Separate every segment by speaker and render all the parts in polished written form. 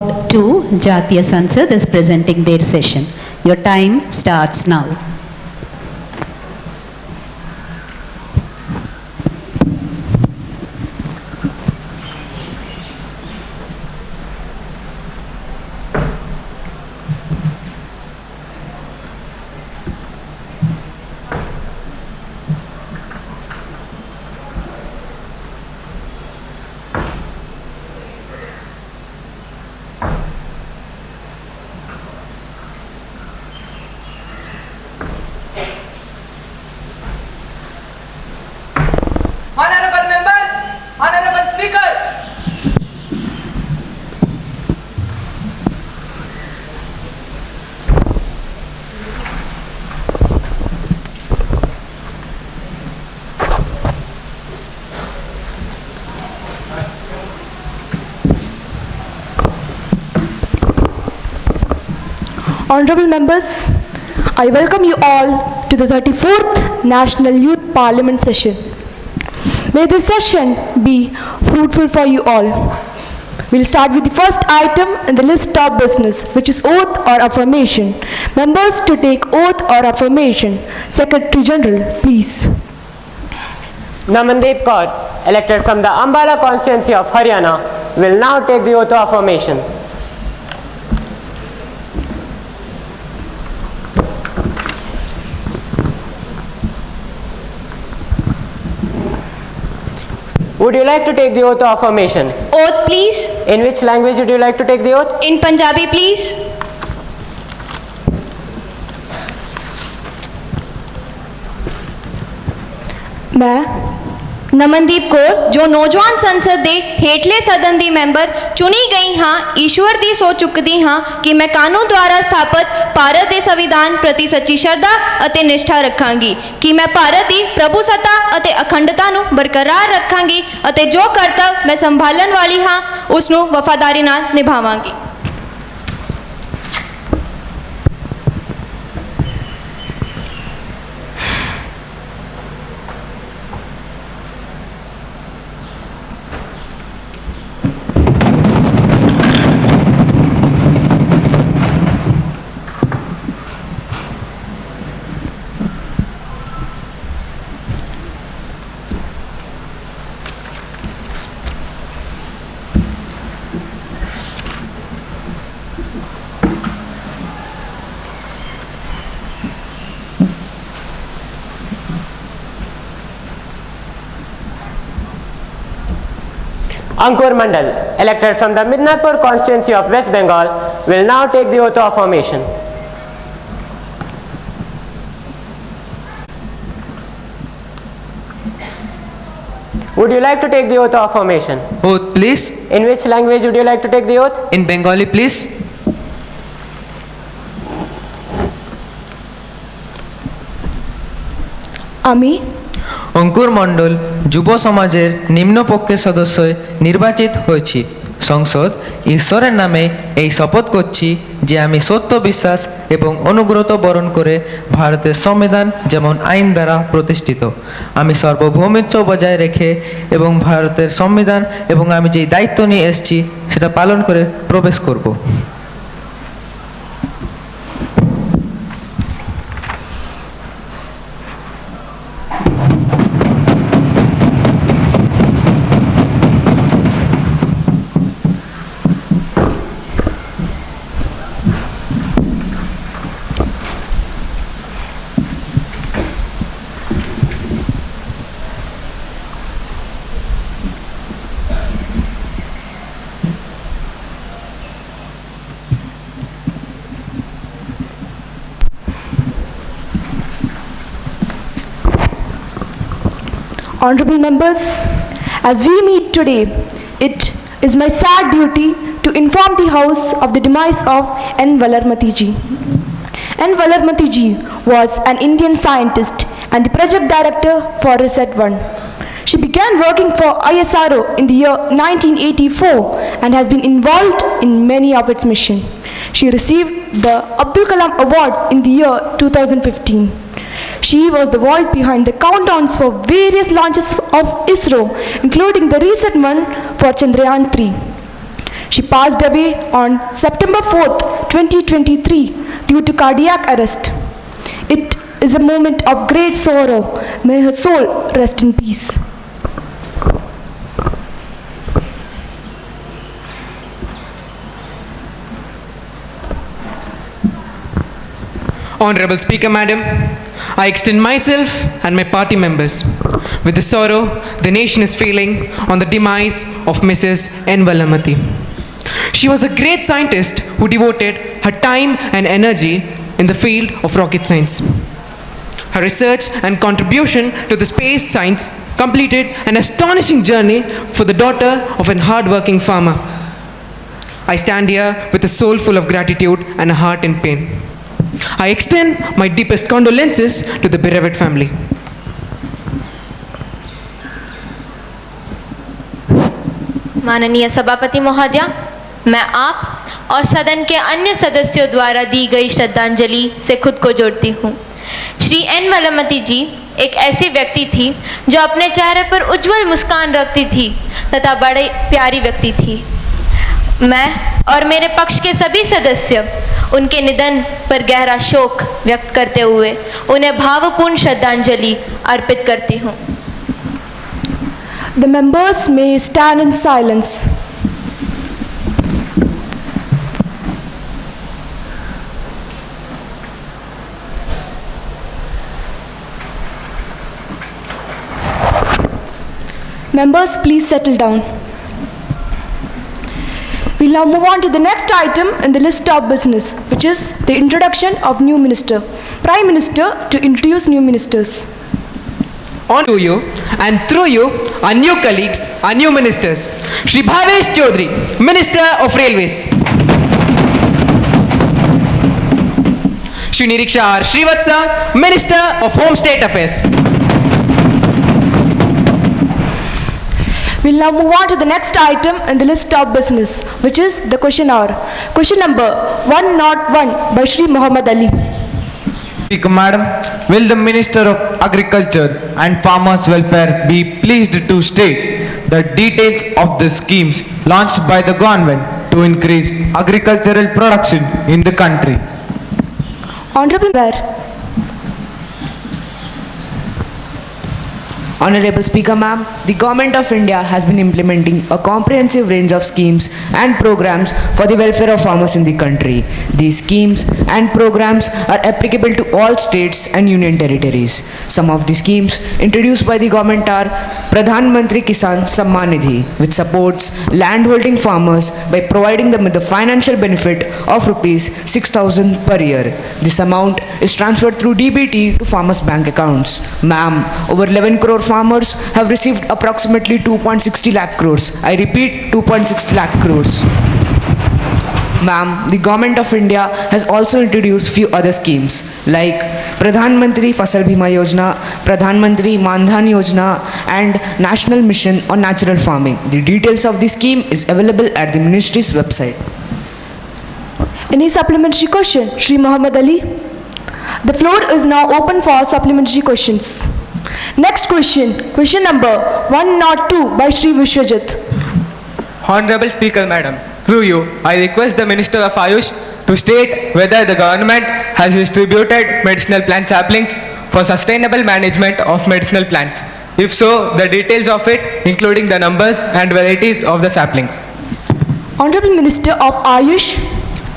Speaker 1: 2 Jatiya Sansad is presenting their session. Your time starts now.
Speaker 2: Honorable members, Honorable Speaker.
Speaker 3: Honorable members, I welcome you all to the 34th National Youth Parliament session. May this session be fruitful for you all. We'll start with the first item in the list of business, which is oath or affirmation. Members to take oath or affirmation. Secretary General, please.
Speaker 4: Namandeep Kaur, elected from the Ambala constituency of Haryana, will now take the oath of affirmation. Would you like to take the oath of affirmation?
Speaker 5: Oath, please.
Speaker 4: In which language would you like to take the oath?
Speaker 5: In Punjabi, please.
Speaker 3: मैं
Speaker 5: ਨਮਨਦੀਪ ਕੌਰ ਜੋ ਨੌਜਵਾਨ ਸੰਸਦ ਦੇ ਹੇਠਲੇ ਸਦਨ ਦੀ member ਚੁਣੀ ਗਈ ਹਾਂ ਈਸ਼ਵਰ ਦੀ ਸੋਚ ਚੁੱਕਦੀ ਹਾਂ ਕਿ ਮੈਂ ਕਾਨੂੰਨ ਦੁਆਰਾ ਸਥਾਪਿਤ ਭਾਰਤ ਦੇ ਸੰਵਿਧਾਨ ਪ੍ਰਤੀ ਸੱਚੀ ਸ਼ਰਧਾ ਅਤੇ ਨਿਸ਼ਠਾ ਰੱਖਾਂਗੀ ਕਿ ਮੈਂ ਭਾਰਤ ਦੀ ਪ੍ਰਭੂਸੱਤਾ ਅਤੇ ਅਖੰਡਤਾ ਨੂੰ ਬਰਕਰਾਰ ਰੱਖਾਂਗੀ ਅਤੇ ਜੋ ਕਰਤੱਵ ਮੈਂ ਸੰਭਾਲਣ ਵਾਲੀ ਹਾਂ ਉਸ ਨੂੰ ਵਫਾਦਾਰੀ ਨਾਲ ਨਿਭਾਵਾਂਗੀ।
Speaker 4: Ankur Mandal, elected from the Midnapur constituency of West Bengal, will now take the oath of affirmation. Would you like to take the oath of affirmation?
Speaker 6: Oath, please.
Speaker 4: In which language would you like to take the oath?
Speaker 6: In Bengali, please.
Speaker 3: আমি
Speaker 6: অঙ্কুর মণ্ডল যুব সমাজের নিম্নপক্ষের সদস্য নির্বাচিত হয়েছি। সংসদ ঈশ্বরের নামে এই শপথ করছি যে আমি সত্য বিশ্বাস এবং অনুগ্রত বরণ করে ভারতের সংবিধান যেমন আইন দ্বারা প্রতিষ্ঠিত আমি সার্বভৌমত্ব বজায় রেখে এবং ভারতের সংবিধান এবং আমি যেই দায়িত্ব নিয়ে এসেছি সেটা পালন করে প্রবেশ করব।
Speaker 3: Honorable members, as we meet today, it is my sad duty to inform the House of the demise of N. Valarmati ji. N. Valarmati ji was an Indian scientist and the project director for Reset 1. She began working for ISRO in the year 1984 and has been involved in many of its missions. She received the Abdul Kalam Award in the year 2015. She was the voice behind the countdowns for various launches of ISRO, including the recent one for Chandrayaan 3. She passed away on September 4th, 2023 due to cardiac arrest. It is a moment of great sorrow. May her soul rest in peace.
Speaker 7: Honorable Speaker, Madam, I extend myself and my party members with the sorrow the nation is feeling on the demise of Mrs. N. Valamati. She was a great scientist who devoted her time and energy in the field of rocket science. Her research and contribution to the space science completed an astonishing journey for the daughter of an hard-working farmer. I stand here with a soul full of gratitude and a heart in pain. I extend my deepest condolences to the bereaved family.
Speaker 5: माननीय सभापति महोदय, मैं आप और सदन के अन्य सदस्यों द्वारा दी गई श्रद्धांजलि से खुद को जोड़ती हूँ। श्री एन वलमती जी एक ऐसी व्यक्ति थी जो अपने चेहरे पर उज्जवल मुस्कान रखती थी तथा बड़े प्यारी व्यक्ति थी। मैं और मेरे पक्ष के सभी सदस्य उनके निधन पर गहरा शोक व्यक्त करते हुए उन्हें भावपूर्ण श्रद्धांजलि अर्पित करती हूँ।
Speaker 3: The members may stand in silence. Members, please settle down. We'll now move on to the next item in the list of business, which is the introduction of new minister. Prime Minister to introduce new ministers.
Speaker 7: On to you and through you, our new colleagues, our new ministers. Shri Bhavesh Chaudhary, Minister of Railways. Shri Niriksha R. Srivatsa, Minister of Home State Affairs.
Speaker 3: We'll now move on to the next item in the list of business, which is the question hour. Question number 101 by Shri Muhammad Ali.
Speaker 8: Speaker, Madam, will the Minister of Agriculture and Farmers Welfare be pleased to state the details of the schemes launched by the government to increase agricultural production in the country?
Speaker 3: Honorable Mayor.
Speaker 9: Honorable Speaker, ma'am, the Government of India has been implementing a comprehensive range of schemes and programs for the welfare of farmers in the country. These schemes and programs are applicable to all states and union territories. Some of the schemes introduced by the government are Pradhan Mantri Kisan Samman Nidhi, which supports landholding farmers by providing them with the financial benefit of rupees 6,000 per year. This amount is transferred through DBT to farmers' bank accounts. Ma'am, over 11 crore farmers have received approximately 2.60 lakh crores. I repeat, 2.60 lakh crores. Ma'am, the Government of India has also introduced few other schemes like Pradhan Mantri Fasal Bima Yojana, Pradhan Mantri Mandhan Yojana and National Mission on Natural Farming. The details of the scheme is available at the Ministry's website.
Speaker 3: Any supplementary question? Shri Muhammad Ali. The floor is now open for supplementary questions. Next question. Question number 102 by Shri Vishwajit.
Speaker 6: Honorable Speaker, Madam, through you, I request the Minister of Ayush to state whether the government has distributed medicinal plant saplings for sustainable management of medicinal plants. If so, the details of it, including the numbers and varieties of the saplings.
Speaker 3: Honorable Minister of Ayush.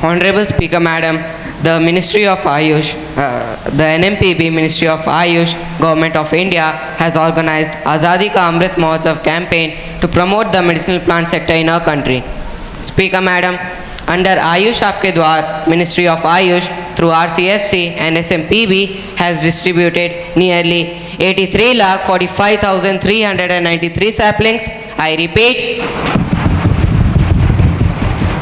Speaker 10: Honorable Speaker, Madam, the Ministry of Ayush, the NMPB Ministry of Ayush, Government of India has organized Azadi Ka Amrit Mahotsav campaign to promote the medicinal plant sector in our country. Speaker, Madam, under Ayush Aapke Dwar, Ministry of Ayush through RCFC and SMPB has distributed nearly 83,45,393 saplings. I repeat,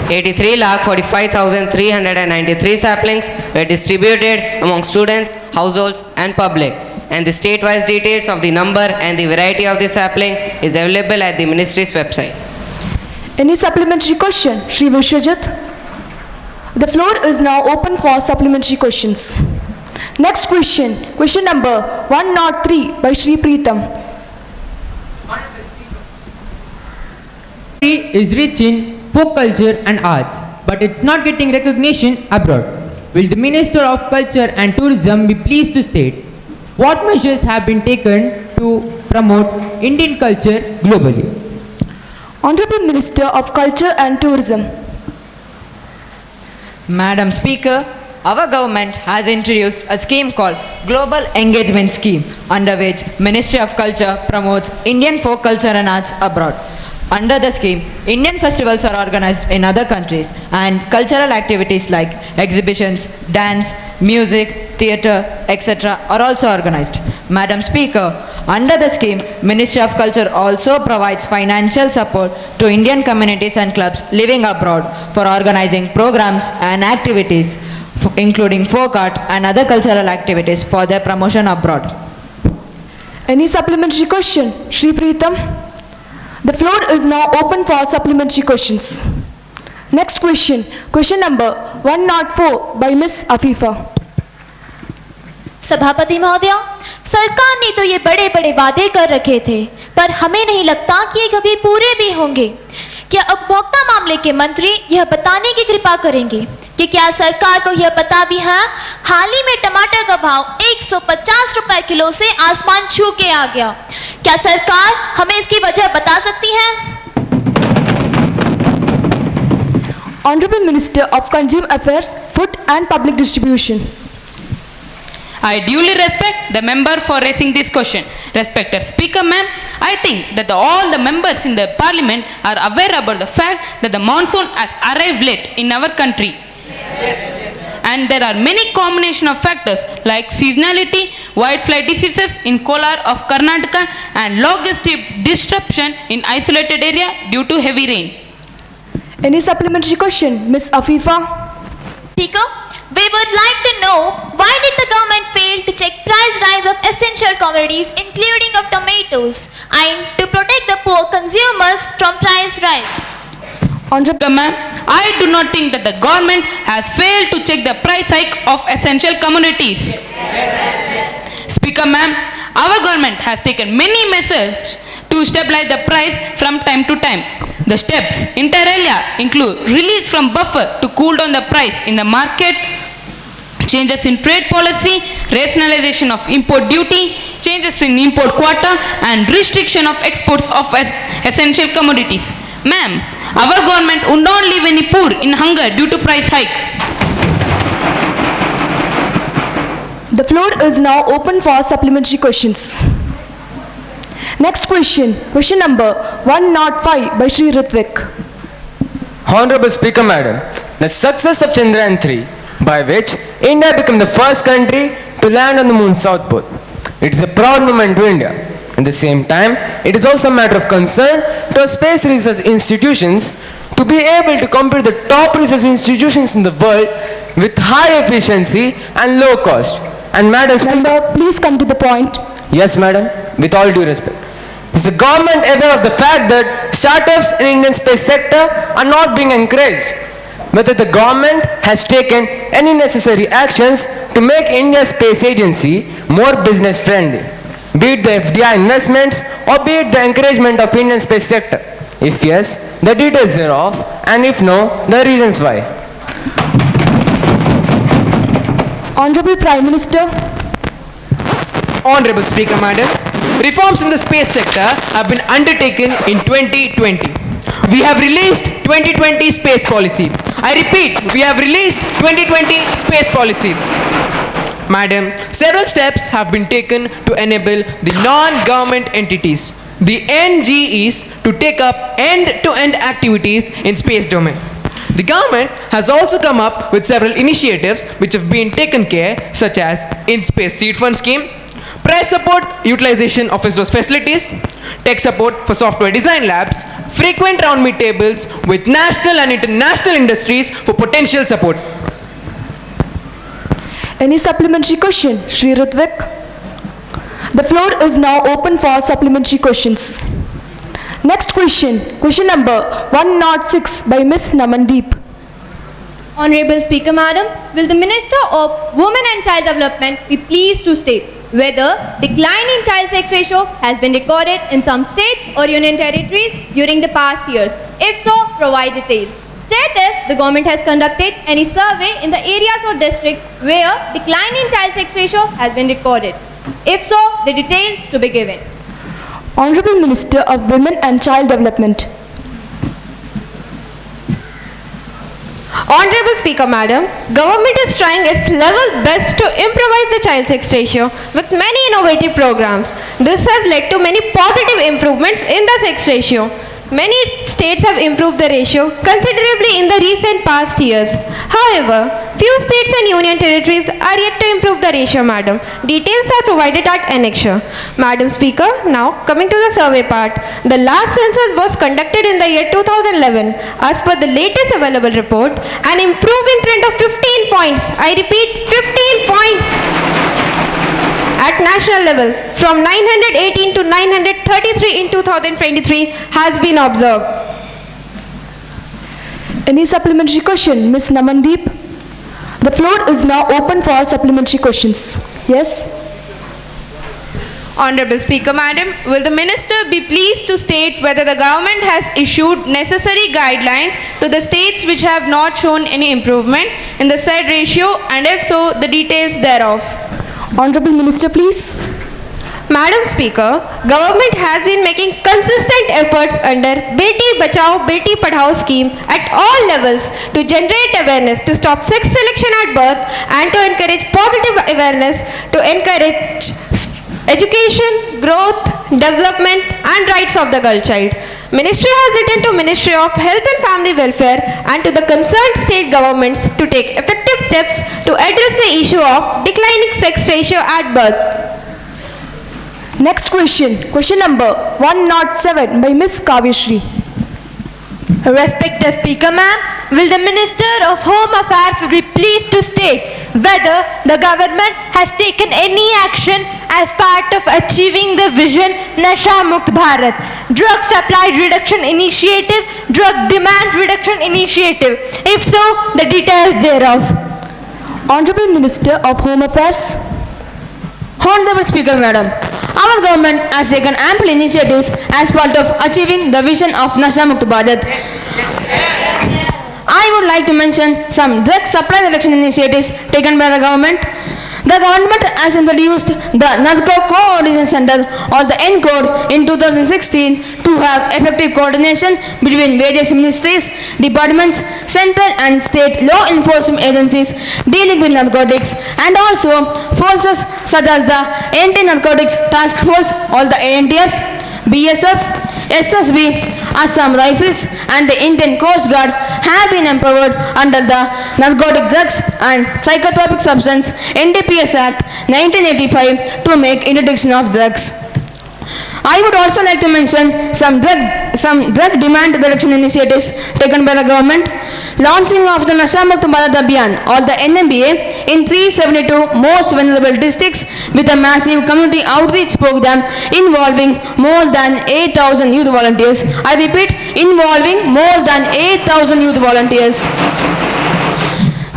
Speaker 10: 83,45,393 saplings were distributed among students, households and public. And the state-wise details of the number and the variety of the sapling is available at the Ministry's website.
Speaker 3: Any supplementary question? Shri Vishwajit. The floor is now open for supplementary questions. Next question. Question number 103 by Shri Preetam.
Speaker 11: Is rich in folk culture and arts, but it's not getting recognition abroad. Will the Minister of Culture and Tourism be pleased to state what measures have been taken to promote Indian culture globally?
Speaker 3: Honorable Minister of Culture and Tourism.
Speaker 12: Madam Speaker, our government has introduced a scheme called Global Engagement Scheme, under which Ministry of Culture promotes Indian folk culture and arts abroad. Under the scheme, Indian festivals are organized in other countries and cultural activities like exhibitions, dance, music, theatre, etc. are also organized. Madam Speaker, under the scheme, Ministry of Culture also provides financial support to Indian communities and clubs living abroad for organizing programs and activities including folk art and other cultural activities for their promotion abroad.
Speaker 3: Any supplementary question? Shri Preetham. The floor is now open for supplementary questions. Next question. Question number 104 by Miss Afifa.
Speaker 13: सभापति महोदया, सरकार ने तो ये बड़े बड़े वादे कर रखे थे, पर हमें नहीं लगता कि ये कभी पूरे भी होंगे। क्या उपभोक्ता मामले के मंत्री यह बताने की कृपा करेंगे कि क्या सरकार को यह पता भी है हाल ही में टमाटर का भाव 150 रुपए किलो से आसमान छू के आ गया? क्या सरकार हमें इसकी वजह बता सकती है?
Speaker 3: Honorable Minister of Consumer Affairs, Food and Public Distribution.
Speaker 14: I duly respect the member for raising this question. Respected Speaker ma'am, I think that all the members in the Parliament are aware about the fact that the monsoon has arrived late in our country. And there are many combination of factors like seasonality, whitefly diseases in Kolar of Karnataka and logistic disruption in isolated area due to heavy rain.
Speaker 3: Any supplementary question? Miss Afifa.
Speaker 13: Speaker, we would like to know why did the government fail to check price rise of essential commodities including of tomatoes and to protect the poor consumers from price rise?
Speaker 14: Honorable ma'am, I do not think that the government has failed to check the price hike of essential commodities. Speaker ma'am, our government has taken many measures to stabilize the price from time to time. The steps inter alia include release from buffer to cool down the price in the market, changes in trade policy, rationalization of import duty, changes in import quota and restriction of exports of essential commodities. Ma'am, our government would not leave any poor in hunger due to price hike.
Speaker 3: The floor is now open for supplementary questions. Next question. Question number 105 by Shri Ritvik.
Speaker 4: Honorable Speaker Madam, the success of Chandrayaan 3, by which India became the first country to land on the moon's south pole. It is a proud moment to India. At the same time, it is also a matter of concern to our space research institutions to be able to compete with the top research institutions in the world with high efficiency and low cost. And Madam Speaker,
Speaker 3: please come to the point.
Speaker 4: Yes, Madam, with all due respect. Is the government aware of the fact that startups in Indian space sector are not being encouraged? Whether the government has taken any necessary actions to make India's space agency more business friendly, be it the FDI investments or be it the encouragement of Indian space sector? If yes, the details thereof, and if no, the reasons why.
Speaker 3: Honorable Prime Minister.
Speaker 7: Honorable Speaker Madam, reforms in the space sector have been undertaken in 2020. We have released 2020 space policy. I repeat, we have released 2020 space policy. Madam, several steps have been taken to enable the non-government entities, the NGEs, to take up end-to-end activities in space domain. The government has also come up with several initiatives which have been taken care, such as In-Space Seed Fund Scheme, price support utilization of ISRO's facilities, tech support for software design labs, frequent round meet tables with national and international industries for potential support.
Speaker 3: Any supplementary question? Shri Ritvik. The floor is now open for supplementary questions. Next question. Question number 106 by Miss Namandeep.
Speaker 5: Honorable Speaker Madam, will the Minister of Women and Child Development be pleased to state whether decline in child sex ratio has been recorded in some states or union territories during the past years. If so, provide details. State if the government has conducted any survey in the areas or district where decline in child sex ratio has been recorded. If so, the details to be given.
Speaker 3: Honorable Minister of Women and Child Development.
Speaker 15: Honorable Speaker Madam, Government is trying its level best to improvise the child sex ratio with many innovative programs. This has led to many positive improvements in the sex ratio. Many states have improved the ratio considerably in the recent past years. However, few states and union territories are yet to improve the ratio, Madam. Details are provided at annexure. Madam Speaker, now coming to the survey part. The last census was conducted in the year 2011. As per the latest available report, an improving trend of 15 points, I repeat 15 points, at national level from 918 to 933 in 2023 has been observed.
Speaker 3: Any supplementary question, Ms. Namandeep? The floor is now open for supplementary questions. Yes?
Speaker 14: Honorable Speaker Madam, will the Minister be pleased to state whether the government has issued necessary guidelines to the states which have not shown any improvement in the said ratio, and if so, the details thereof?
Speaker 3: Honorable Minister, please.
Speaker 15: Madam Speaker, Government has been making consistent efforts under Beti Bachao Beti Padhao scheme at all levels to generate awareness to stop sex selection at birth and to encourage positive awareness to encourage education, growth, development and rights of the girl child. Ministry has written to Ministry of Health and Family Welfare and to the concerned state governments to take effective steps to address the issue of declining sex ratio at birth.
Speaker 3: Next question. Question number 107 by Ms. Kavyashree.
Speaker 16: Respected Speaker Ma'am, will the Minister of Home Affairs be pleased to state whether the government has taken any action as part of achieving the vision Nasha Mukt Bharat, Drug Supply Reduction Initiative, Drug Demand Reduction Initiative? If so, the details thereof.
Speaker 3: Honorable Minister of Home Affairs.
Speaker 17: Honorable Speaker Madam, our government has taken ample initiatives as part of achieving the vision of Nasha Mukt Bharat. I would like to mention some drug supply reduction initiatives taken by the government. The government has introduced the Narco Coordination Center or the NCODE in 2016 to have effective coordination between various ministries, departments, central and state law enforcement agencies dealing with narcotics, and also forces such as the Anti-Narcotics Task Force or the ANTF, BSF, SSB, Assam Rifles and the Indian Coast Guard have been empowered under the Narcotic Drugs and Psychotropic Substance NDPS Act 1985 to make interdiction of drugs. I would also like to mention some drug demand reduction initiatives taken by the government. Launching of the Nasha Mukt Bharat Abhiyan or the NMBA in 372 most vulnerable districts with a massive community outreach program involving more than 8,000 youth volunteers. I repeat, involving more than 8,000 youth volunteers.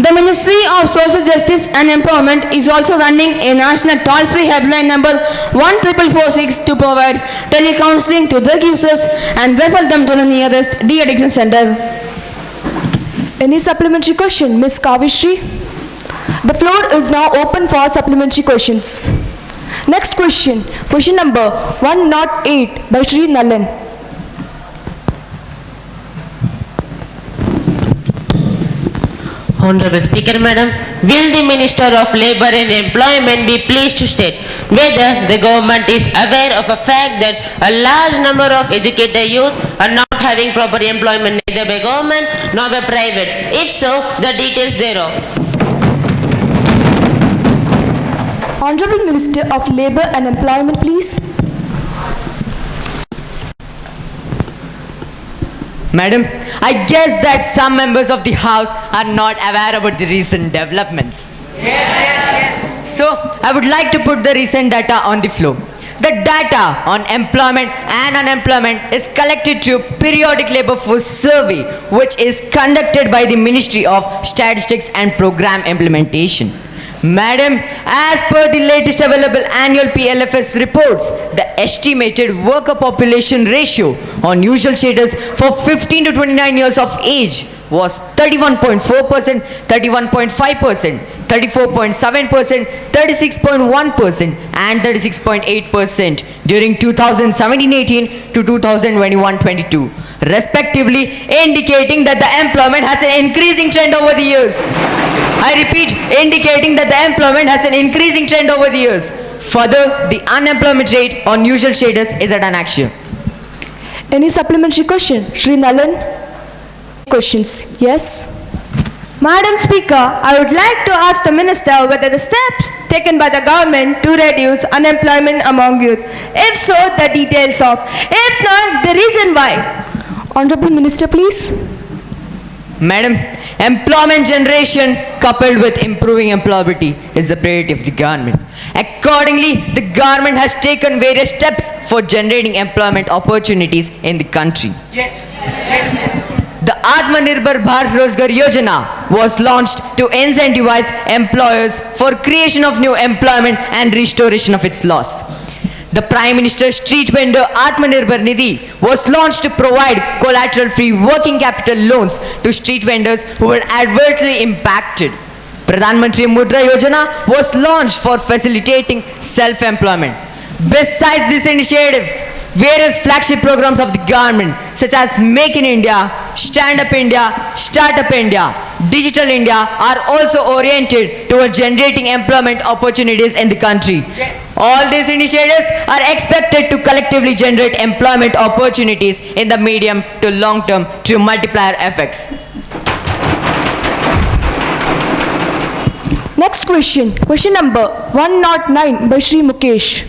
Speaker 17: The Ministry of Social Justice and Empowerment is also running a national toll-free helpline number 14446 to provide telecounseling to drug users and refer them to the nearest de-addiction center.
Speaker 3: Any supplementary question, Ms. Kavyashree? The floor is now open for supplementary questions. Next question. Question number 108 by Shri Nalan.
Speaker 18: Honorable Speaker Madam, will the Minister of Labour and Employment be pleased to state whether the government is aware of a fact that a large number of educated youth are not having proper employment neither by government nor by private? If so, the details thereof.
Speaker 3: Honorable Minister of Labour and Employment, please.
Speaker 12: Madam, I guess that some members of the House are not aware about the recent developments. Yes. So, I would like to put the recent data on the floor. The data on employment and unemployment is collected through periodic labor force survey, which is conducted by the Ministry of Statistics and Program Implementation. Madam, as per the latest available annual PLFS reports, the estimated worker population ratio on usual shaders for 15 to 29 years of age was 31.4%, 31.5%, 34.7%, 36.1% and 36.8% during 2017-18 to 2021-22, respectively, indicating that the employment has an increasing trend over the years. I repeat, indicating that the employment has an increasing trend over the years. Further, the unemployment rate on usual shaders is at an action.
Speaker 3: Any supplementary question? Shri Nalan? Questions? Yes?
Speaker 16: Madam Speaker, I would like to ask the Minister whether the steps taken by the government to reduce unemployment among youth. If so, the details of. If not, the reason why.
Speaker 3: Honorable Minister, please.
Speaker 12: Madam, employment generation coupled with improving employability is the priority of the government. Accordingly, the government has taken various steps for generating employment opportunities in the country. The Atmanirbhar Bharat Rozgar Yojana was launched to incentivize employers for creation of new employment and restoration of its loss. The Prime Minister's Street Vendor Atmanirbhar Nidhi was launched to provide collateral-free working capital loans to street vendors who were adversely impacted. Pradhan Mantri Mudra Yojana was launched for facilitating self-employment. Besides these initiatives, various flagship programs of the government such as Make in India, Stand Up India, Startup India, Digital India are also oriented towards generating employment opportunities in the country. All these initiatives are expected to collectively generate employment opportunities in the medium to long term through multiplier effects.
Speaker 3: Next question. Question number 109 by Shri Mukesh.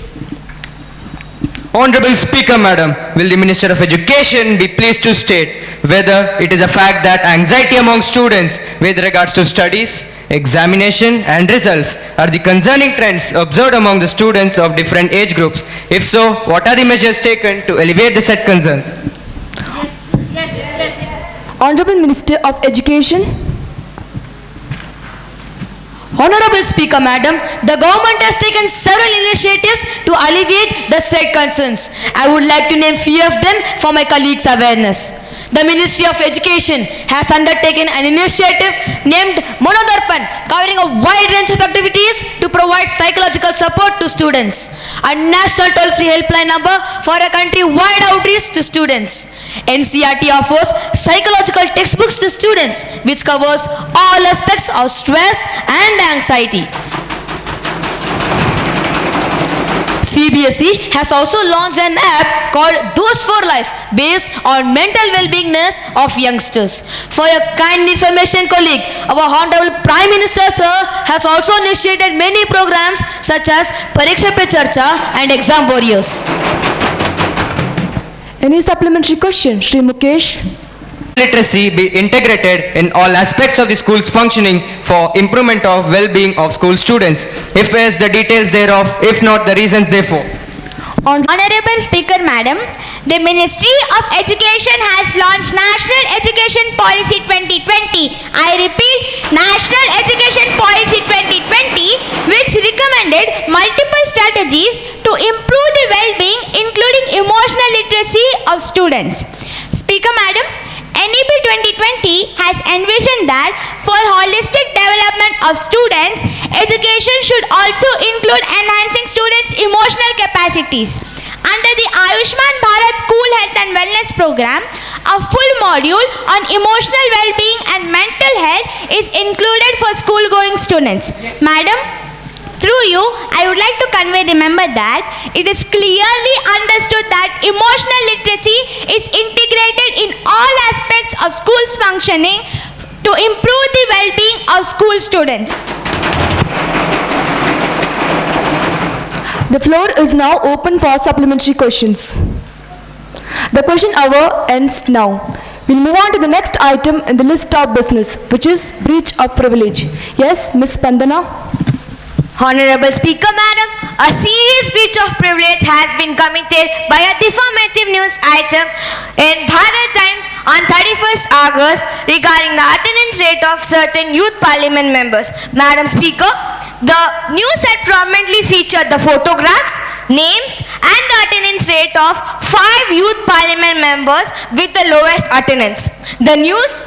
Speaker 4: Honorable Speaker, Madam, will the Minister of Education be pleased to state whether it is a fact that anxiety among students with regards to studies, examination and results are the concerning trends observed among the students of different age groups? If so, what are the measures taken to alleviate the said concerns?
Speaker 3: Honorable Minister of Education.
Speaker 17: Honorable Speaker, Madam, the government has taken several initiatives to alleviate the said concerns. I would like to name few of them for my colleagues' awareness. The Ministry of Education has undertaken an initiative named Monodarpan, covering a wide range of activities to provide psychological support to students. A national toll-free helpline number for a country-wide outreach to students. NCERT offers psychological textbooks to students, which covers all aspects of stress and anxiety. CBSE has also launched an app called Those for Life based on mental well-beingness of youngsters. For your kind information, colleague, our Honorable Prime Minister Sir has also initiated many programs such as Pariksha Pe Charcha and Exam Warriors.
Speaker 3: Any supplementary question, Shri Mukesh?
Speaker 4: Literacy be integrated in all aspects of the school's functioning for improvement of well-being of school students. If yes, the details thereof, if not, the reasons therefore.
Speaker 19: Honorable Speaker, Madam, the Ministry of Education has launched National Education Policy 2020. I repeat, National Education Policy 2020, which recommended multiple strategies to improve the well-being, including emotional literacy of students. Speaker, Madam, NEP 2020 has envisioned that for holistic development of students, education should also include enhancing students' emotional capacities. Under the Ayushman Bharat School Health and Wellness Program, a full module on emotional well-being and mental health is included for school-going students. Madam, through you, I would like to convey the member that it is clearly understood that emotional literacy is integrated in all aspects of schools functioning to improve the well-being of school students.
Speaker 3: The floor is now open for supplementary questions. The question hour ends now. We'll move on to the next item in the list of business, which is breach of privilege. Yes, Ms. Spandana?
Speaker 19: Honorable Speaker, Madam, a serious breach of privilege has been committed by a defamative news item in Bharat Times on 31st August regarding the attendance rate of certain youth parliament members. Madam Speaker, The news had prominently featured the photographs, names and the attendance rate of 5 youth parliament members with the lowest attendance. The news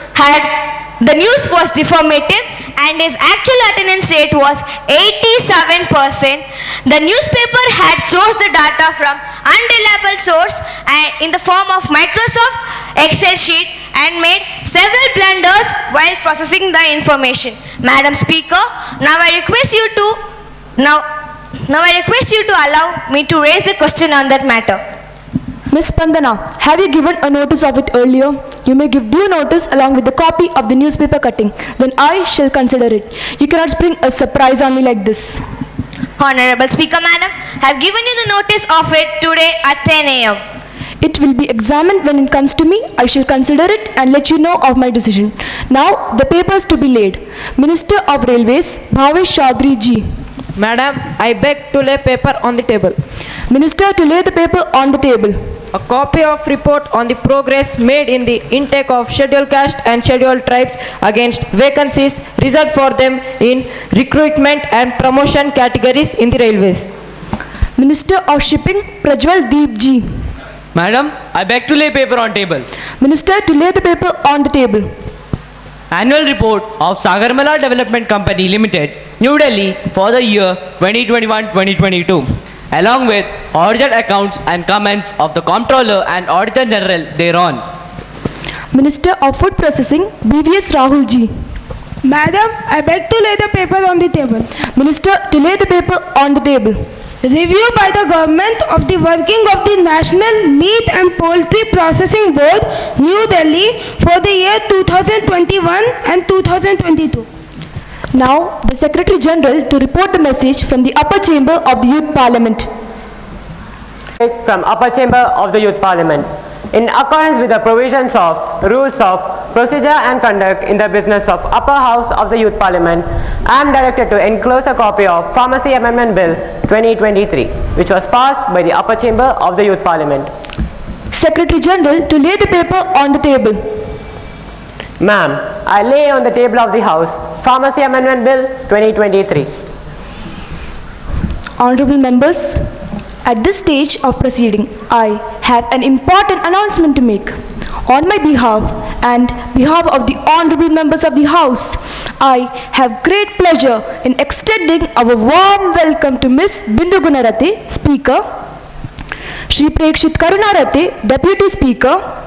Speaker 19: was defamative and his actual attendance rate was 87%. The newspaper had sourced the data from unreliable source and in the form of Microsoft Excel sheet and made several blunders while processing the information. Madam Speaker, now I request you to allow me to raise a question on that matter.
Speaker 3: Miss Pandana, have you given a notice of it earlier? You may give due notice along with the copy of the newspaper cutting. Then I shall consider it. You cannot spring a surprise on me like this.
Speaker 19: Honorable Speaker, Madam, I have given you the notice of it today at 10 a.m.
Speaker 3: It will be examined when it comes to me. I shall consider it and let you know of my decision. Now, the papers to be laid. Minister of Railways, Bhavesh Chaudhary Ji.
Speaker 20: Madam, I beg to lay paper on the table.
Speaker 3: Minister to lay the paper on the table.
Speaker 20: A copy of report on the progress made in the intake of scheduled caste and scheduled tribes against vacancies reserved for them in recruitment and promotion categories in the railways.
Speaker 3: Minister of Shipping, Prajwal Deep Ji.
Speaker 4: Madam, I beg to lay paper on table.
Speaker 3: Minister to lay the paper on the table.
Speaker 21: Annual report of Sagarmala Development Company Limited, New Delhi for the year 2021-2022, along with audited accounts and comments of the Comptroller and Auditor General thereon.
Speaker 3: Minister of Food Processing, BVS Rahul Ji.
Speaker 22: Madam, I beg to lay the paper on the table.
Speaker 3: Minister to lay the paper on the table.
Speaker 22: Review by the government of the working of the National Meat and Poultry Processing Board, New Delhi for the year 2021 and 2022.
Speaker 3: Now, the Secretary General to report the message from the upper chamber of the Youth Parliament.
Speaker 4: From upper chamber of the Youth Parliament. In accordance with the provisions of rules of procedure and conduct in the business of upper house of the Youth Parliament, I am directed to enclose a copy of Pharmacy Amendment Bill 2023, which was passed by the upper chamber of the Youth Parliament.
Speaker 3: Secretary General to lay the paper on the table.
Speaker 4: Ma'am, I lay on the table of the House Pharmacy Amendment Bill 2023.
Speaker 3: Honorable members, at this stage of proceeding, I have an important announcement to make. On my behalf and behalf of the honorable members of the House, I have great pleasure in extending our warm welcome to Miss Bindu Gunarate, Speaker, Shri Prekshit Karunarate, Deputy Speaker,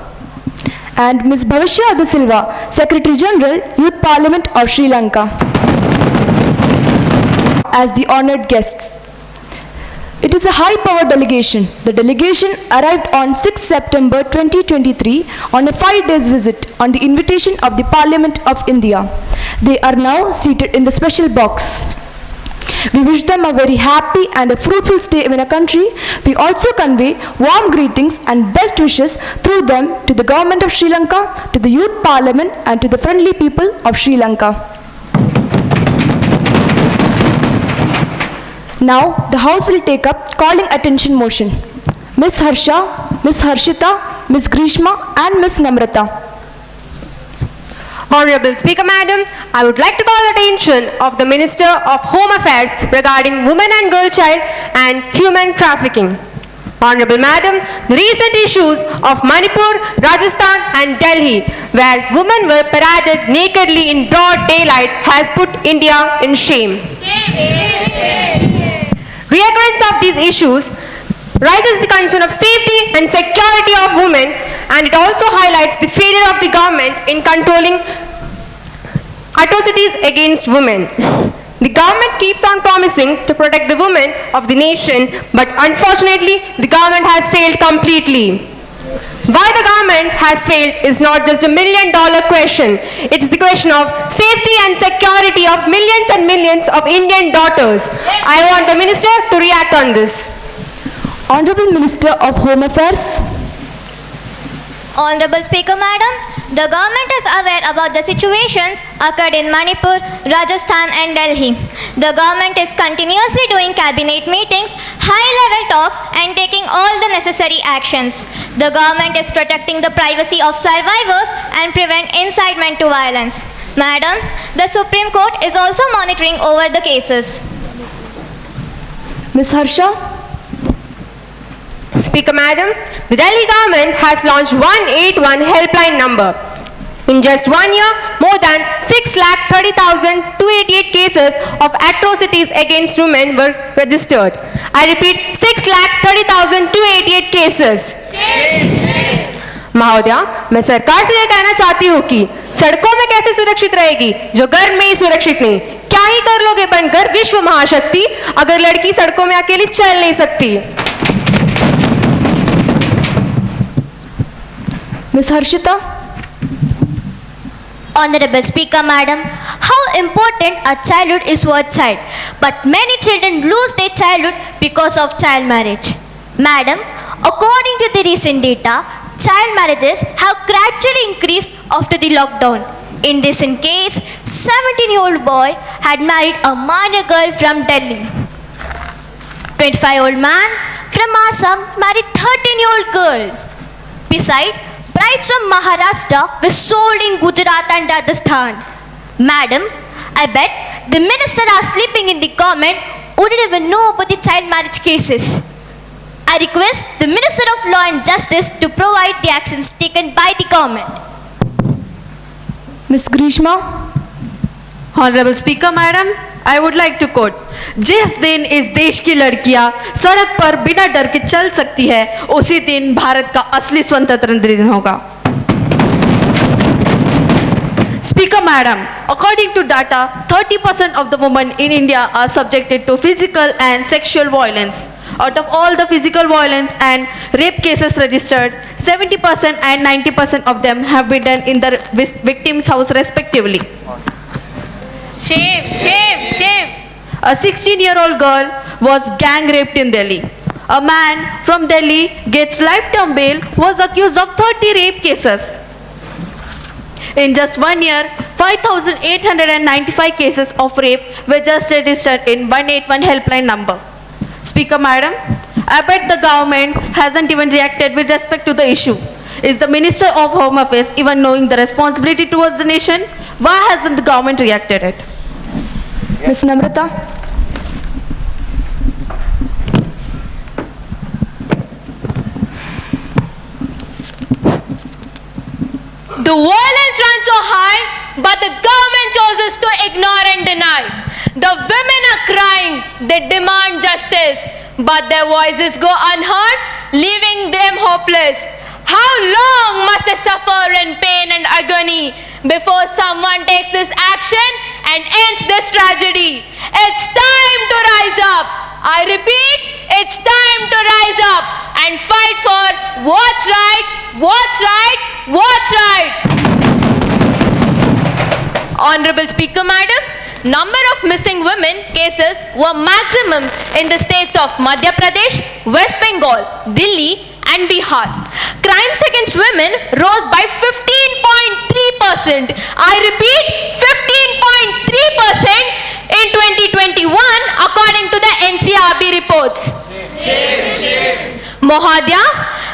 Speaker 3: and Ms. Bhavishya De Silva, Secretary General, Youth Parliament of Sri Lanka, as the honoured guests. It is a high-powered delegation. The delegation arrived on 6 September 2023 on a 5-day visit on the invitation of the Parliament of India. They are now seated in the special box. We wish them a very happy and a fruitful stay in our country. We also convey warm greetings and best wishes through them to the Government of Sri Lanka, to the Youth Parliament and to the friendly people of Sri Lanka. Now, the House will take up calling attention motion. Ms. Harsha, Ms. Harshita, Ms. Grishma and Ms. Namrata.
Speaker 23: Honorable Speaker, Madam, I would like to call the attention of the Minister of Home Affairs regarding women and girl child and human trafficking. Honorable Madam, the recent issues of Manipur, Rajasthan and Delhi, where women were paraded nakedly in broad daylight, has put India in shame. Reoccurrence of these issues raises the concern of safety and security of women, and it also highlights the failure of the government in controlling atrocities against women. The government keeps on promising to protect the women of the nation, but unfortunately, the government has failed completely. Why the government has failed is not just a million-dollar question. It's the question of safety and security of millions and millions of Indian daughters. I want the minister to react on this.
Speaker 3: Honorable Minister of Home Affairs.
Speaker 24: Honorable Speaker, Madam, the government is aware about the situations occurred in Manipur, Rajasthan and Delhi. The government is continuously doing cabinet meetings, high-level talks and taking all the necessary actions. The government is protecting the privacy of survivors and prevent incitement to violence. Madam, the Supreme Court is also monitoring over the cases.
Speaker 3: Ms. Harsha?
Speaker 23: Speaker Madam, the Delhi government has launched 181 helpline number. In just 1 year, more than 6,30,288 cases of atrocities against women were registered. I repeat, 6,30,288 cases. महोदया, मैं सरकार से यह कहना चाहती हूँ कि सड़कों में कैसे सुरक्षित रहेगी जो घर में ही सुरक्षित नहीं। क्या ही कर लोगे बनकर विश्व महाशक्ति अगर लड़की सड़कों में अकेली चल नहीं सकती।
Speaker 3: Ms. Harshita?
Speaker 24: Honorable Speaker Madam, how important a childhood is for a child, but many children lose their childhood because of child marriage. Madam, according to the recent data, child marriages have gradually increased after the lockdown. In recent case, 17-year-old boy had married a minor girl from Delhi. 25-year-old man from Assam married 13-year-old girl. Besides, brides from Maharashtra were sold in Gujarat and Rajasthan. Madam, I bet the minister are sleeping in the government wouldn't even know about the child marriage cases. I request the Minister of Law and Justice to provide the actions taken by the government.
Speaker 3: Ms. Grishma?
Speaker 1: Honorable Speaker Madam, I would like to quote, जिस दिन इस देश की लड़कियां सड़क पर बिना डर के चल सकती है उसी दिन भारत का असली स्वतंत्रता दिन होगा. Speaker Madam, according to data, 30% of the women in India are subjected to physical and sexual violence. Out of all the physical violence and rape cases registered, 70% and 90% of them have been done in the victim's house respectively.
Speaker 23: Shame, shame, shame.
Speaker 1: A 16-year-old girl was gang raped in Delhi. A man from Delhi gets lifetime bail was accused of 30 rape cases. In just 1 year, 5,895 cases of rape were just registered in 181 helpline number. Speaker Madam, I bet the government hasn't even reacted with respect to the issue. Is the Minister of Home Affairs even knowing the responsibility towards the nation? Why hasn't the government reacted it?
Speaker 3: Ms. Namrata?
Speaker 2: The violence runs so high, but the government chooses to ignore and deny. The women are crying, they demand justice, but their voices go unheard, leaving them hopeless. How long must they suffer in pain and agony before someone takes this action and ends this tragedy? It's time to rise up. I repeat, it's time to rise up and fight for what's right, what's right, what's right. Honorable Speaker Madam, number of missing women cases were maximum in the states of Madhya Pradesh, West Bengal, Delhi and Bihar. Crimes against women rose by 15.3%. I repeat, 15.3% in 2021 according to the NCRB reports. महोदया,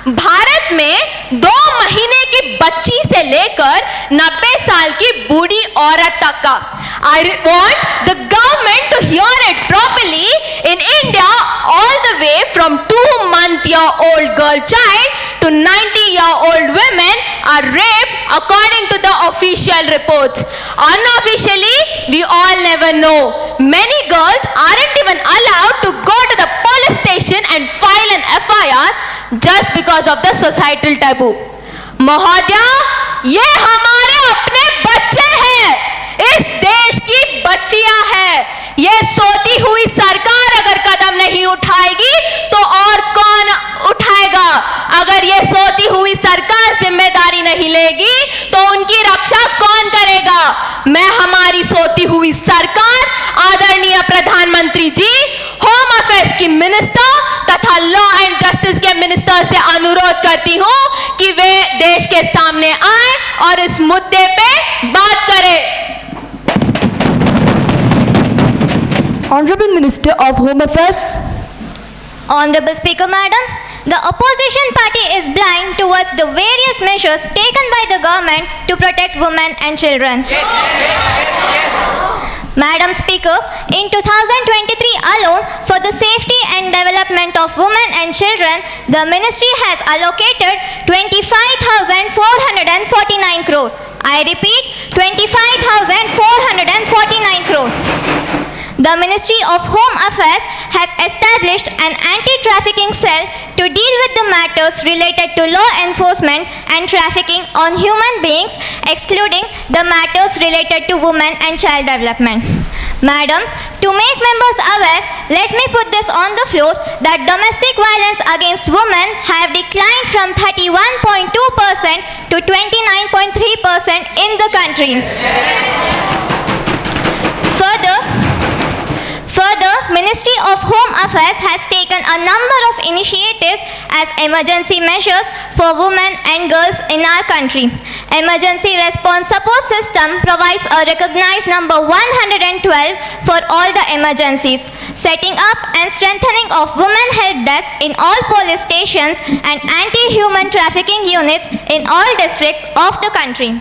Speaker 2: भारत में 2 महीने की बच्ची से लेकर 90 साल की बूढ़ी औरत तक का. I want the government to hear it properly. In India, all the way from 2-month-old girl child to 90-year-old women are raped according to the official reports. Unofficially, we all never know. Many girls aren't even allowed to go to the police station and file an FIR just because of the societal taboo. महोदया, ये हमारे अपने बच्चे हैं, इस देश की बच्चियां हैं. ये सोती हुई सरकार अगर कदम नहीं उठाएगी तो और कौन उठाएगा? अगर ये सोती हुई सरकार जिम्मेदारी नहीं लेगी तो उनकी रक्षा कौन करेगा? मैं हमारी सोती हुई सरकार, आदरणीय प्रधानमंत्री जी, होम अफेयर्स की मिनिस्टर तथा लॉ एंड जस्टिस के मिनिस्टर से अनुरोध करती हूं कि वे देश के सामने आए और इस मुद्दे पे बात करें.
Speaker 3: Honorable Minister of Home Affairs.
Speaker 24: Honorable Speaker Madam, the opposition party is blind towards the various measures taken by the government to protect women and children. Madam Speaker, in 2023 alone, for the safety and development of women and children, the Ministry has allocated 25,449 crore. I repeat, 25,449 crore. The Ministry of Home Affairs has established an anti-trafficking cell to deal with the matters related to law enforcement and trafficking on human beings, excluding the matters related to women and child development. Madam, to make members aware, let me put this on the floor that domestic violence against women have declined from 31.2% to 29.3% in the country. Further, Ministry of Home Affairs has taken a number of initiatives as emergency measures for women and girls in our country. Emergency Response Support System provides a recognized number 112 for all the emergencies. Setting up and strengthening of women help desk in all police stations and anti-human trafficking units in all districts of the country.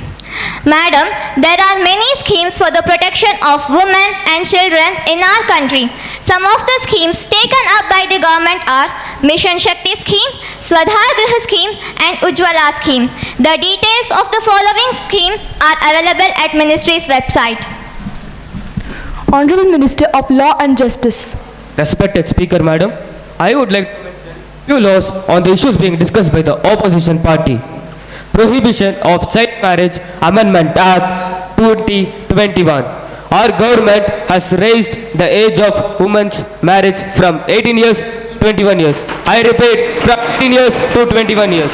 Speaker 24: Madam, there are many schemes for the protection of women and children in our country. Some of the schemes taken up by the government are Mission Shakti scheme, Swadhar Griha scheme and Ujjwala scheme. The details of the following schemes are available at Ministry's website.
Speaker 3: Honorable Minister of Law and Justice.
Speaker 4: Respected Speaker, Madam, I would like to mention few laws on the issues being discussed by the opposition party. Prohibition of Child Marriage Amendment Act 2021. Our government has raised the age of women's marriage from 18 years to 21 years. I repeat, from 18 years to 21 years.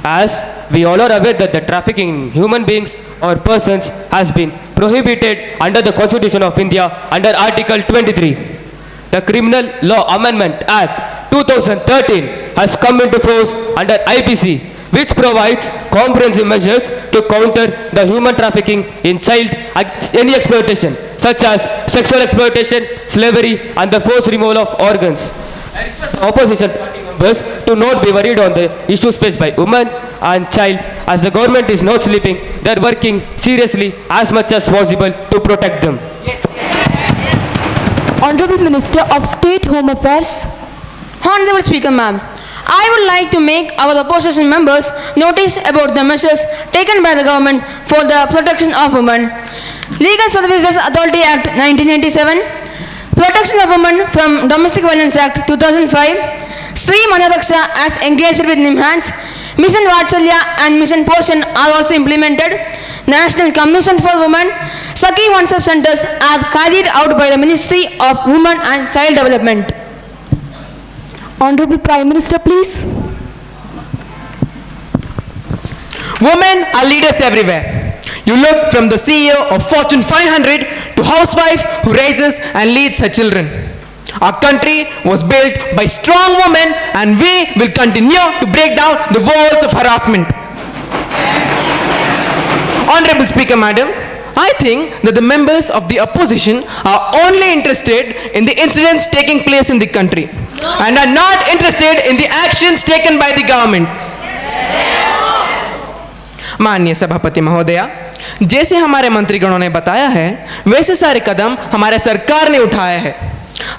Speaker 4: As we all are aware that the trafficking in human beings or persons has been prohibited under the Constitution of India under Article 23. The Criminal Law Amendment Act 2013 has come into force under IPC, which provides comprehensive measures to counter the human trafficking in child against any exploitation, such as sexual exploitation, slavery, and the forced removal of organs. I request opposition party members to not be worried on the issues faced by women and child, as the government is not sleeping. They are working seriously as much as possible to protect them.
Speaker 3: Honorable Minister of State Home Affairs.
Speaker 17: Honorable Speaker, ma'am, I would like to make our opposition members notice about the measures taken by the government for the protection of women. Legal Services Authority Act 1987, Protection of Women from Domestic Violence Act 2005, Sri Manaraksha as engaged with NIMHANS, Mission Vatsalya and Mission Portion are also implemented. National Commission for Women, Sakhi One-Stop Centers are carried out by the Ministry of Women and Child Development.
Speaker 3: Honorable Prime Minister, please.
Speaker 7: Women are leaders everywhere. You look from the CEO of Fortune 500 to housewife who raises and leads her children. Our country was built by strong women, and we will continue to break down the walls of harassment. Honorable Speaker, Madam, I think that the members of the opposition are only interested in the incidents taking place in the country and are not interested in the actions taken by the government. माननीय सभापति महोदया, जैसे हमारे मंत्रीगणों ने बताया है, वैसे सारे कदम हमारे सरकार ने उठाए हैं।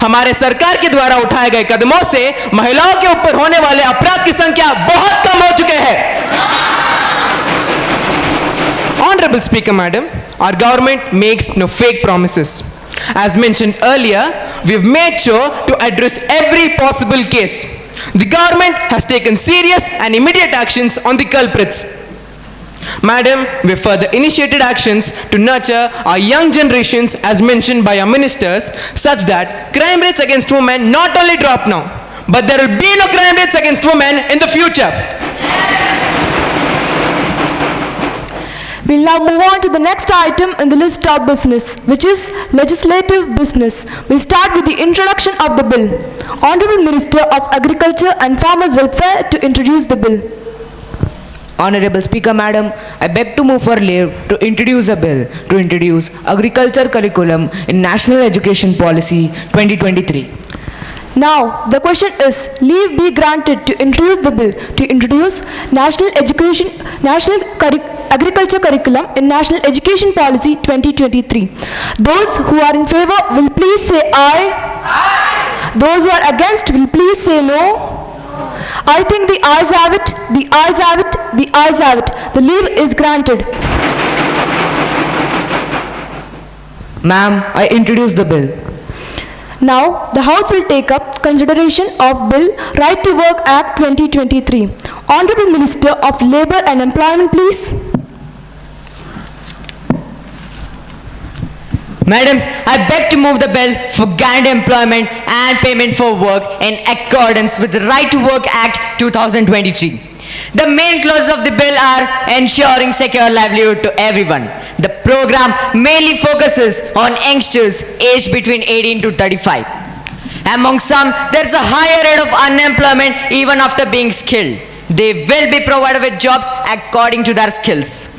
Speaker 7: हमारे सरकार के द्वारा उठाए गए कदमों से महिलाओं के ऊपर होने वाले अपराध की संख्या बहुत कम हो चुके हैं। Honorable Speaker, Madam, our government makes no fake promises. As mentioned earlier, we have made sure to address every possible case. The government has taken serious and immediate actions on the culprits. Madam, we have further initiated actions to nurture our young generations as mentioned by our ministers, such that crime rates against women not only drop now, but there will be no crime rates against women in the future.
Speaker 3: We'll now move on to the next item in the list of business, which is legislative business. We'll start with the introduction of the bill. Honorable Minister of Agriculture and Farmers Welfare to introduce the bill.
Speaker 6: Honorable Speaker, Madam, I beg to move for leave to introduce a bill to introduce agriculture curriculum in National Education Policy 2023.
Speaker 3: Now, the question is, leave be granted to introduce the bill to introduce National agriculture curriculum in National Education Policy 2023. Those who are in favor will please say aye. Aye. Those who are against will please say no. I think the ayes have it, the ayes have it, the ayes have it. The leave is granted.
Speaker 6: Ma'am, I introduce the bill.
Speaker 3: Now, the House will take up consideration of Bill Right to Work Act 2023. Honorable Minister of Labour and Employment, please.
Speaker 12: Madam, I beg to move the bill for guaranteed employment and payment for work in accordance with the Right to Work Act 2023. The main clauses of the bill are ensuring secure livelihood to everyone. The program mainly focuses on youngsters aged between 18 to 35. Among some, there is a higher rate of unemployment even after being skilled. They will be provided with jobs according to their skills.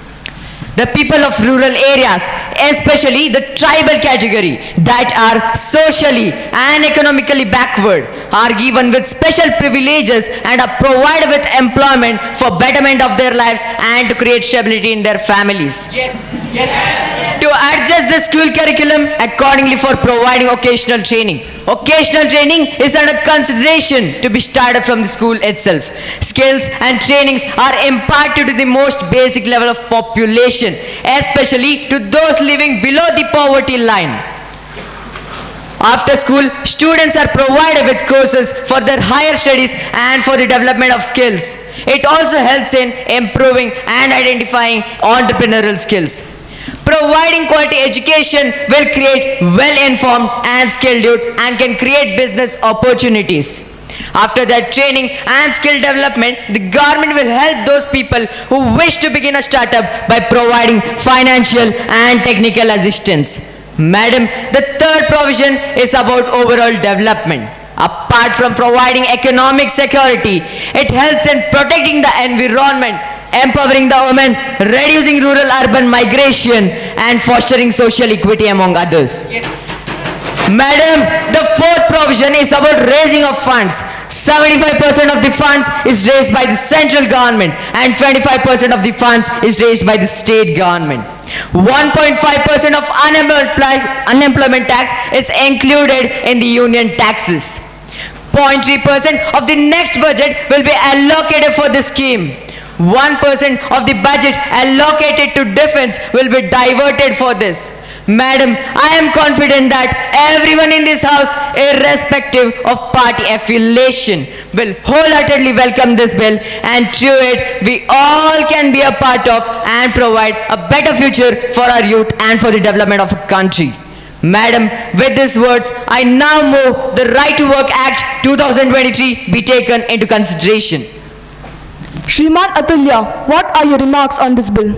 Speaker 12: The people of rural areas, especially the tribal category that are socially and economically backward, are given with special privileges and are provided with employment for betterment of their lives and to create stability in their families. Yes. To adjust the school curriculum accordingly for providing occasional training. Occasional training is under consideration to be started from the school itself. Skills and trainings are imparted to the most basic level of population, especially to those living below the poverty line. After school, students are provided with courses for their higher studies and for the development of skills. It also helps in improving and identifying entrepreneurial skills. Providing quality education will create well-informed and skilled youth and can create business opportunities. After that training and skill development, the government will help those people who wish to begin a startup by providing financial and technical assistance. Madam, the third provision is about overall development. Apart from providing economic security, it helps in protecting the environment, empowering the women, reducing rural-urban migration, and fostering social equity among others. Yes. Madam, the fourth provision is about raising of funds. 75% of the funds is raised by the central government and 25% of the funds is raised by the state government. 1.5% of unemployment tax is included in the union taxes. 0.3% of the next budget will be allocated for the scheme. 1% of the budget allocated to defense will be diverted for this. Madam, I am confident that everyone in this house, irrespective of party affiliation, will wholeheartedly welcome this bill, and through it we all can be a part of and provide a better future for our youth and for the development of a country. Madam, with these words, I now move the Right to Work Act 2023 be taken into consideration.
Speaker 3: Shriman Atulya, what are your remarks on this bill?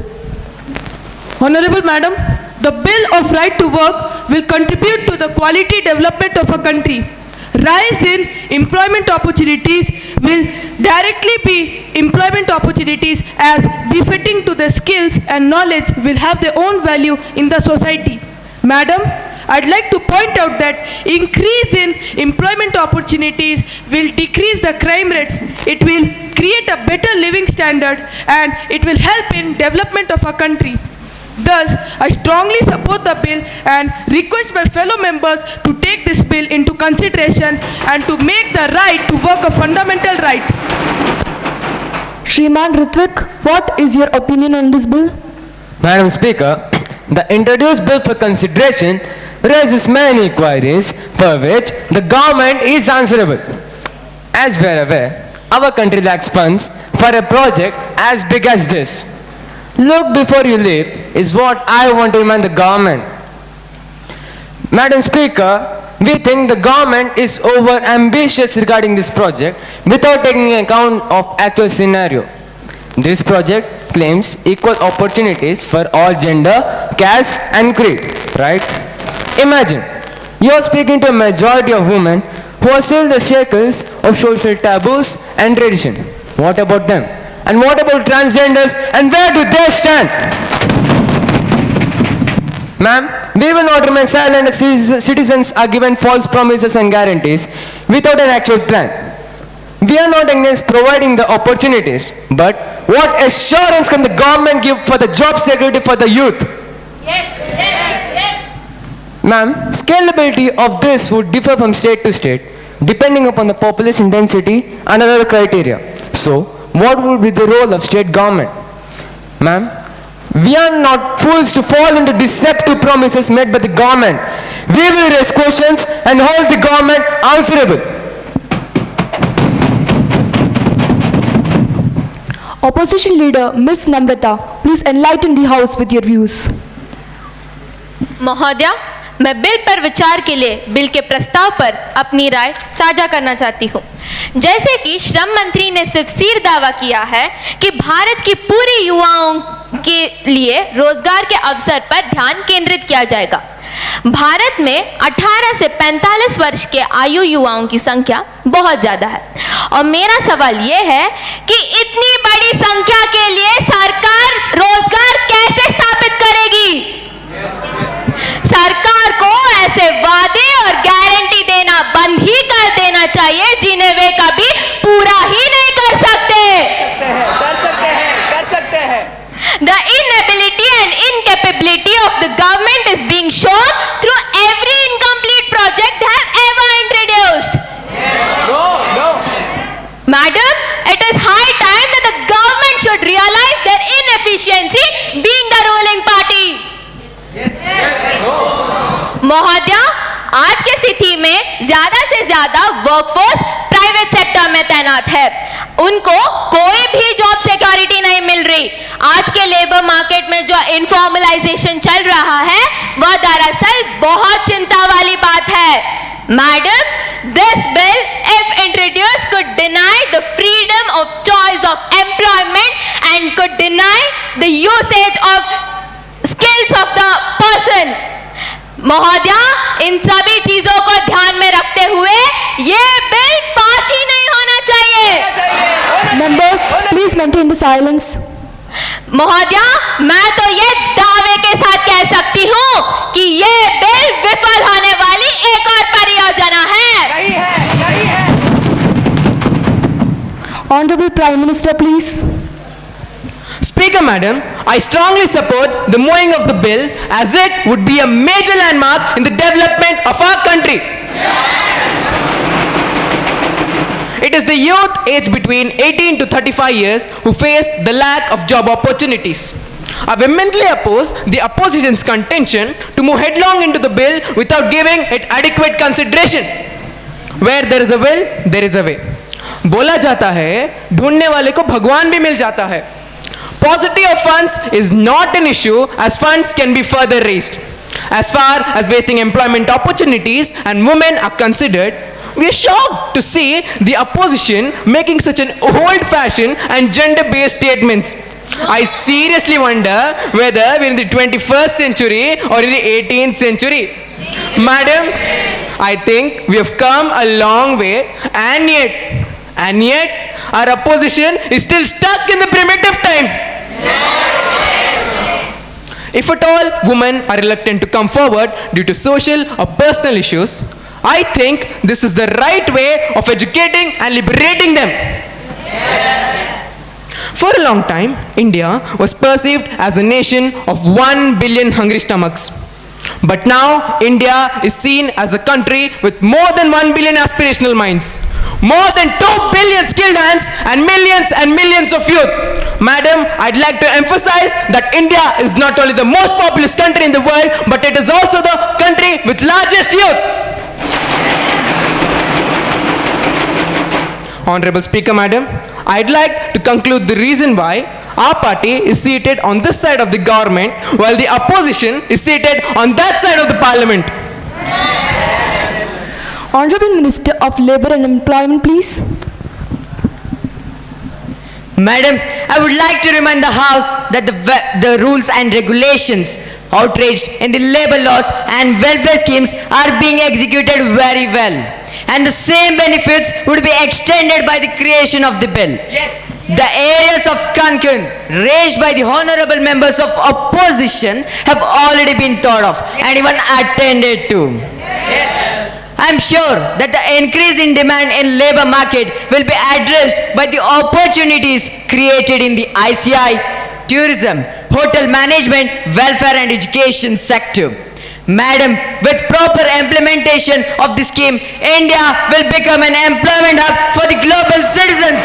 Speaker 22: Honorable Madam, the Bill of Right to Work will contribute to the quality development of a country. Rise in employment opportunities will directly be employment opportunities as befitting to the skills and knowledge will have their own value in the society. Madam, I'd like to point out that increase in employment opportunities will decrease the crime rates. It will create a better living standard and it will help in development of our country. Thus, I strongly support the bill and request my fellow members to take this bill into consideration and to make the right to work a fundamental right.
Speaker 3: Shriman Ritvik, what is your opinion on this bill?
Speaker 4: Madam Speaker, the introduced bill for consideration raises many queries for which the government is answerable. As we are aware, our country lacks funds for a project as big as this. Look before you leap is what I want to remind the government. Madam Speaker, we think the government is over ambitious regarding this project without taking account of actual scenario. This project claims equal opportunities for all gender, caste and creed, right? Imagine, you are speaking to a majority of women who are still the shackles of social taboos and tradition. What about them? And what about transgenders and where do they stand? Ma'am, we will not remain silent as citizens are given false promises and guarantees without an actual plan. We are not against providing the opportunities, but what assurance can the government give for the job security for the youth? Ma'am, scalability of this would differ from state to state, depending upon the population density and other criteria. So, what would be the role of state government? Ma'am, we are not fools to fall into deceptive promises made by the government. We will raise questions and hold the government answerable.
Speaker 3: Opposition Leader Ms. Namrata, please enlighten the House with your views.
Speaker 2: महोदया, मैं bill पर विचार के लिए bill के प्रस्ताव पर अपनी राय साझा करना चाहती हूँ। जैसे कि श्रम मंत्री ने सिर दावा किया है कि भारत की पूरी युवाओं के लिए रोजगार के अवसर पर ध्यान केंद्रित किया जाएगा। भारत में 18 से 45 वर्ष के आयु युवाओं की संख्या बहुत ज्यादा है और मेरा सवाल यह है कि इतनी बड़ी संख्या के लिए सरकार रोजगार कैसे स्थापित करेगी? सरकार को ऐसे वादे और गारंटी देना बंद ही कर देना चाहिए जिन्हें वे कभी पूरा ही नहीं कर सकते। The inability and incapability of the government is being shown through every incomplete project they have ever introduced. Madam, it is high time that the government should realize their inefficiency being the ruling party. महोदया, आज की स्थिति में ज्यादा से ज्यादा workforce private sector में तैनात है। उनको कोई भी जॉब सिक्योरिटी नहीं मिल रही। आज के लेबर मार्केट में जो इनफॉर्मलाइजेशन चल रहा है वह दरअसल बहुत चिंता वाली बात है। Madam, this bill, if introduced, could deny the freedom of choice of employment and could deny the usage of skills of the person. महोदया, इन सभी चीजों को ध्यान में रखते हुए ये बिल पास ही नहीं होना चाहिए।
Speaker 3: Members, please maintain the silence.
Speaker 2: महोदया, मैं तो ये दावे के साथ कह सकती हूँ कि ये बिल विफल होने वाली एक और परियोजना है। नहीं है।
Speaker 3: Honorable Prime Minister, please.
Speaker 7: Speaker Madam, I strongly support the moving of the bill as it would be a major landmark in the development of our country. It is the youth aged between 18 to 35 years who face the lack of job opportunities. I vehemently oppose the opposition's contention to move headlong into the bill without giving it adequate consideration. Where there is a will, there is a way. बोला जाता है, ढूंढने वाले को भगवान भी मिल जाता है. Paucity of funds is not an issue as funds can be further raised. As far as wasting employment opportunities and women are considered, we are shocked to see the opposition making such an old-fashioned and gender-based statements. I seriously wonder whether we're in the 21st century or in the 18th century. Madam, I think we have come a long way and yet our opposition is still stuck in the primitive times. If at all women are reluctant to come forward due to social or personal issues, I think this is the right way of educating and liberating them. For a long time, India was perceived as a nation of 1 billion hungry stomachs. But now, India is seen as a country with more than 1 billion aspirational minds, more than 2 billion skilled hands, and millions of youth. Madam, I'd like to emphasize that India is not only the most populous country in the world, but it is also the country with largest youth. Honorable Speaker, Madam, I'd like to conclude the reason why our party is seated on this side of the government while the opposition is seated on that side of the Parliament.
Speaker 3: Honorable Minister of Labour and Employment, please.
Speaker 12: Madam, I would like to remind the House that the rules and regulations outraged in the labour laws and welfare schemes are being executed very well. And the same benefits would be extended by the creation of the bill. Yes. The areas of concern raised by the honorable members of opposition have already been thought of and even attended to. Yes. I am sure that the increase in demand in labor market will be addressed by the opportunities created in the ICI, tourism, hotel management, welfare and education sector. Madam, with proper implementation of the scheme, India will become an employment hub for the global citizens.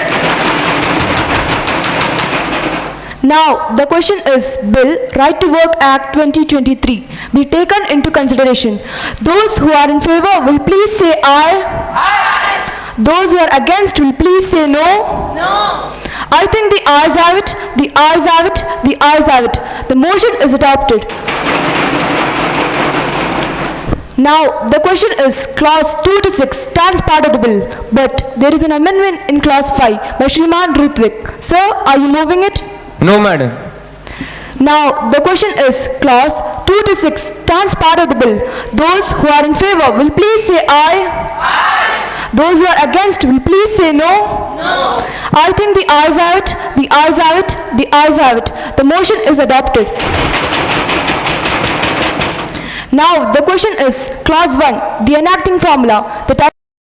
Speaker 3: Now, the question is, Bill, Right to Work Act 2023 be taken into consideration. Those who are in favor will please say aye. Aye. Those who are against will please say no. No. I think the ayes have it, the ayes have it, the ayes have it. The motion is adopted. Now, the question is, Clause 2 to 6 stands part of the bill, but there is an amendment in Clause 5 by Shriman Ritwik. Sir, are you moving it?
Speaker 4: No, madam.
Speaker 3: Now, the question is, Clause 2 to 6 stands part of the bill. Those who are in favor will please say aye. Aye. Those who are against will please say no. No. I think the ayes have it, the ayes have it, the ayes have it. The motion is adopted. Now, the question is, Clause 1, the enacting formula. The